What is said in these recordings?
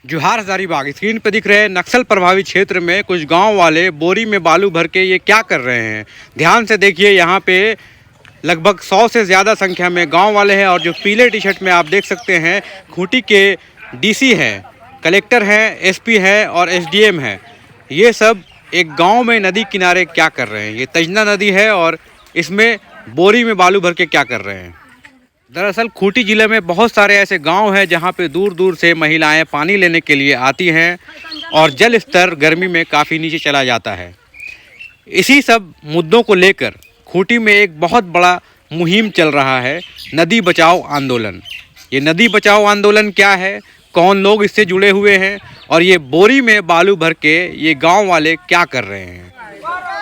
जोहार हजारीबाग स्क्रीन पर दिख रहे नक्सल प्रभावित क्षेत्र में कुछ गांव वाले बोरी में बालू भर के ये क्या कर रहे हैं। ध्यान से देखिए, यहाँ पे लगभग 100 से ज़्यादा संख्या में गांव वाले हैं और जो पीले टी शर्ट में आप देख सकते हैं खूंटी के डीसी हैं, कलेक्टर हैं, एसपी है और एसडीएम है। ये सब एक गांव में नदी किनारे क्या कर रहे हैं। ये तजना नदी है और इसमें बोरी में बालू भर के क्या कर रहे हैं। दरअसल खूंटी ज़िले में बहुत सारे ऐसे गांव हैं जहां पे दूर दूर से महिलाएं पानी लेने के लिए आती हैं और जल स्तर गर्मी में काफ़ी नीचे चला जाता है। इसी सब मुद्दों को लेकर खूंटी में एक बहुत बड़ा मुहिम चल रहा है, नदी बचाओ आंदोलन। ये नदी बचाओ आंदोलन क्या है, कौन लोग इससे जुड़े हुए हैं और ये बोरी में बालू भर के ये गाँव वाले क्या कर रहे हैं।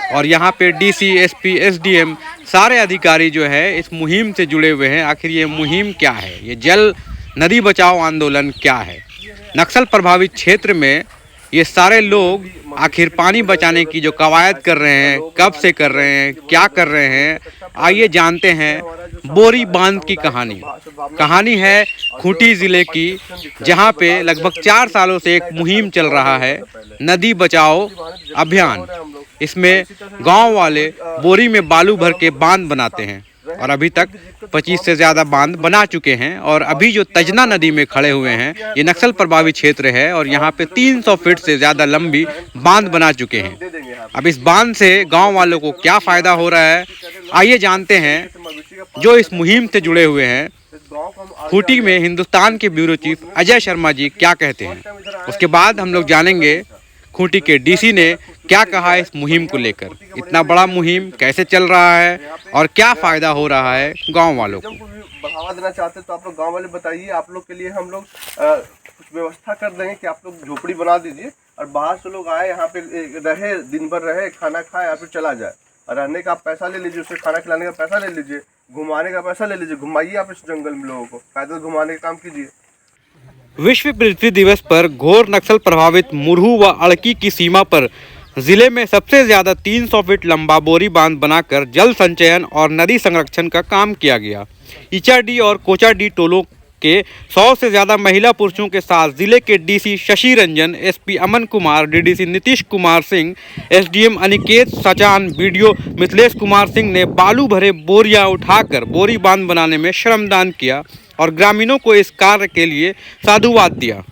और यहाँ पे डीसी, एसपी, एसडीएम सारे अधिकारी जो है इस मुहिम से जुड़े हुए हैं। आखिर ये मुहिम क्या है, ये जल नदी बचाओ आंदोलन क्या है। नक्सल प्रभावित क्षेत्र में ये सारे लोग आखिर पानी बचाने की जो कवायद कर रहे हैं, कब से कर रहे हैं, क्या कर रहे हैं, आइए जानते हैं बोरी बांध की कहानी। कहानी है खूंटी ज़िले की, जहां पे लगभग 4 सालों से एक मुहिम चल रहा है, नदी बचाओ अभियान। इसमें गांव वाले बोरी में बालू भर के बांध बनाते हैं और अभी तक 25 से ज़्यादा बांध बना चुके हैं। और अभी जो तजना नदी में खड़े हुए हैं, ये नक्सल प्रभावित क्षेत्र है और यहाँ पे 300 फीट से ज़्यादा लंबी बांध बना चुके हैं। अब इस बांध से गांव वालों को क्या फ़ायदा हो रहा है, आइए जानते हैं जो इस मुहिम से जुड़े हुए हैं। खूंटी में हिंदुस्तान के ब्यूरो चीफ अजय शर्मा जी क्या कहते हैं, उसके बाद हम लोग जानेंगे खूंटी के डीसी ने क्या कहा इस मुहिम को लेकर। इतना बड़ा मुहिम कैसे चल रहा है और क्या फ़ायदा हो रहा है गांव वालों को। बढ़ावा देना चाहते हैं तो आप लोग गांव वाले बताइए। आप लोग के लिए हम लोग कुछ व्यवस्था कर देंगे कि आप लोग झोपड़ी बना दीजिए और बाहर से लोग आए, यहाँ पे रहे, दिन भर रहे, खाना खाए और फिर चला जाए। और रहने का आप पैसा ले लीजिए, उससे खाना खिलाने का पैसा ले लीजिए, घुमाने का पैसा ले लीजिए, घुमाइए आप इस जंगल में लोगों को, पैदल घुमाने का काम कीजिए। विश्व पृथ्वी दिवस पर घोर नक्सल प्रभावित मुरहू व अड़की की सीमा पर जिले में सबसे ज़्यादा 300 फीट लंबा बोरी बांध बनाकर जल संचयन और नदी संरक्षण का काम किया गया। इचाडी और कोचाडी टोलों के 100 से ज़्यादा महिला पुरुषों के साथ जिले के DC Shashi Ranjan, SP Aman Kumar, DDC Nitish Kumar Singh, SDM Aniket Sachan, BDO Mithilesh Kumar Singh ने बालू भरे बोरियां उठाकर बोरी बांध बनाने में श्रमदान किया और ग्रामीणों को इस कार्य के लिए साधुवाद दिया।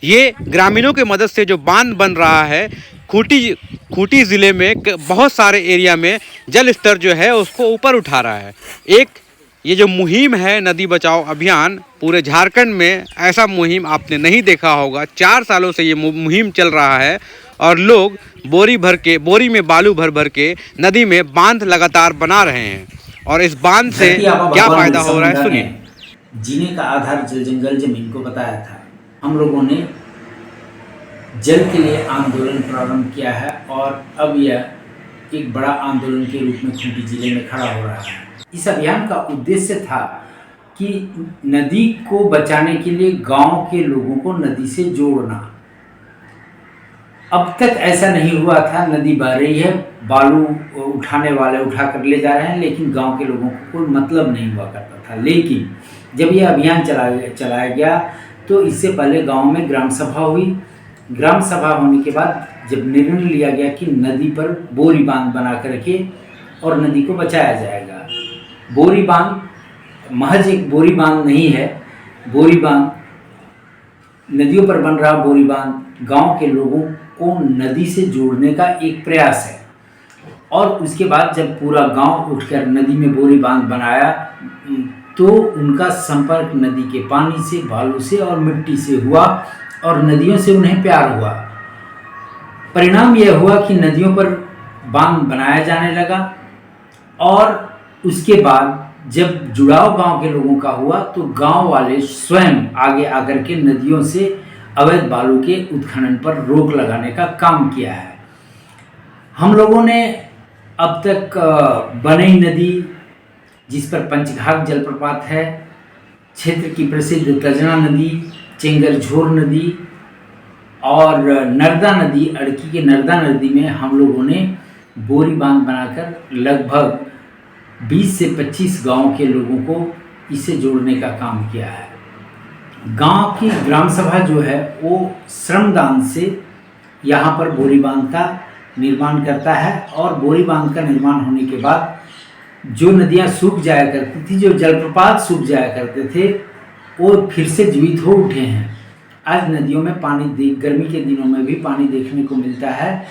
ये ग्रामीणों की मदद से जो बांध बन रहा है, खूंटी ज़िले में बहुत सारे एरिया में जल स्तर जो है उसको ऊपर उठा रहा है। एक ये जो मुहिम है नदी बचाओ अभियान, पूरे झारखंड में ऐसा मुहिम आपने नहीं देखा होगा। 4 सालों से ये मुहिम चल रहा है और लोग बोरी में बालू भर के नदी में बांध लगातार बना रहे हैं। और इस बांध से क्या फ़ायदा हो रहा है सुनिए। जीने का आधार जल जंगल जमीन को बताया था। हम लोगों ने जल के लिए आंदोलन प्रारंभ किया है और अब यह एक बड़ा आंदोलन के रूप में खूंटी जिले में खड़ा हो रहा है। इस अभियान का उद्देश्य था कि नदी को बचाने के लिए गांव के लोगों को नदी से जोड़ना। अब तक ऐसा नहीं हुआ था, नदी बह रही है, बालू उठाने वाले उठा कर ले जा रहे हैं, लेकिन गांव के लोगों को कोई मतलब नहीं हुआ करता था। लेकिन जब यह अभियान चलाया गया तो इससे पहले गांव में ग्राम सभा हुई। ग्राम सभा होने के बाद जब निर्णय लिया गया कि नदी पर बोरी बांध बना कर रखे और नदी को बचाया जाएगा। बोरी बांध महज एक बोरी बांध नहीं है, बोरी बांध नदियों पर बन रहा बोरी बांध गांव के लोगों को नदी से जोड़ने का एक प्रयास है। और उसके बाद जब पूरा गांव उठकर नदी में बोरी बांध बनाया तो उनका संपर्क नदी के पानी से, बालू से और मिट्टी से हुआ और नदियों से उन्हें प्यार हुआ। परिणाम यह हुआ कि नदियों पर बांध बनाया जाने लगा और उसके बाद जब जुड़ाव गांव के लोगों का हुआ तो गांव वाले स्वयं आगे आकर के नदियों से अवैध बालू के उत्खनन पर रोक लगाने का काम किया है। हम लोगों ने अब तक बनई नदी, जिस पर पंचघाघ जलप्रपात है, क्षेत्र की प्रसिद्ध तजना नदी, चेंगरझोर नदी और नर्मदा नदी, अड़की के नर्मदा नदी में हम लोगों ने बोरी बांध बनाकर लगभग 20 से 25 गांव के लोगों को इससे जोड़ने का काम किया है। गांव की ग्राम सभा जो है वो श्रमदान से यहाँ पर बोरी बांध का निर्माण करता है और बोरी बांध का निर्माण होने के बाद जो नदियाँ सूख जाया करती थी, जो जलप्रपात सूख जाया करते थे, वो फिर से जीवित हो उठे हैं। आज नदियों में पानी गर्मी के दिनों में भी पानी देखने को मिलता है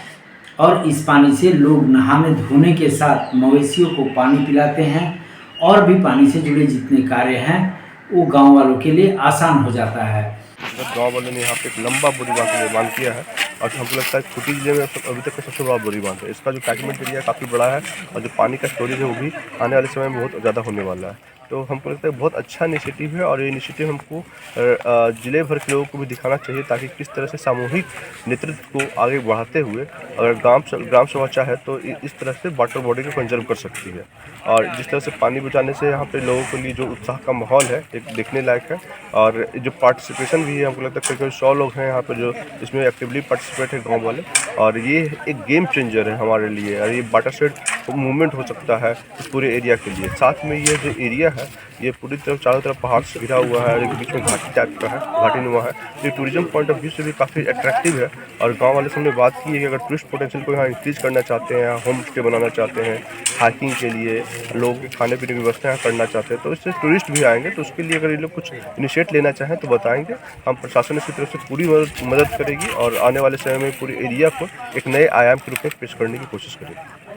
और इस पानी से लोग नहाने धोने के साथ मवेशियों को पानी पिलाते हैं और भी पानी से जुड़े जितने कार्य हैं वो गांव वालों के लिए आसान हो जाता है। गांव वालों ने यहाँ पे एक लंबा बोरी बांध का निर्माण किया है और हमको लगता है खूंटी जिले में अभी तक का सबसे बड़ा बोरी बांध है। इसका जो कैचमेंट एरिया काफ़ी बड़ा है और जो पानी का स्टोरेज है वो भी आने वाले समय में बहुत ज़्यादा होने वाला है। तो हमको लगता है बहुत अच्छा इनिशिएटिव है और ये इनिशिएटिव हमको ज़िले भर के लोगों को भी दिखाना चाहिए ताकि किस तरह से सामूहिक नेतृत्व को आगे बढ़ाते हुए अगर ग्राम सभा चाहे तो इस तरह से वाटर बॉडी को कंजर्व कर सकती है। और जिस तरह से पानी बचाने से यहाँ पे लोगों के लिए जो उत्साह का माहौल है एक देखने लायक है और जो पार्टिसिपेशन भी है हमको लगता है करीब 100 लोग हैं यहाँ पे जो इसमें एक्टिवली पार्टिसिपेट है गाँव वाले और ये एक गेम चेंजर है हमारे लिए और ये वाटर शेड मूवमेंट हो सकता है इस पूरे एरिया के लिए। साथ में ये जो एरिया है ये पूरी तरफ चारों तरफ पहाड़ से घिरा हुआ है और एक बीच में घाटी टाइप का है, घाटी नुमा है। ये टूरिज्म पॉइंट ऑफ व्यू से भी काफ़ी अट्रैक्टिव है और गांव वाले से हमने बात की है कि अगर टूरिस्ट पोटेंशियल को यहाँ इंक्रीज़ करना चाहते हैं, होम स्टे बनाना चाहते हैं, हाइकिंग के लिए लोगों के खाने पीने की व्यवस्था यहाँ करना चाहते हैं तो इससे टूरिस्ट भी आएंगे। तो उसके लिए अगर ये लोग कुछ इनिशिएट लेना चाहें तो बताएंगे, हम प्रशासन इसकी तरफ से पूरी मदद करेगी और आने वाले समय में पूरे एरिया को एक नए आयाम के रूप में पेश करने की कोशिश करेगी।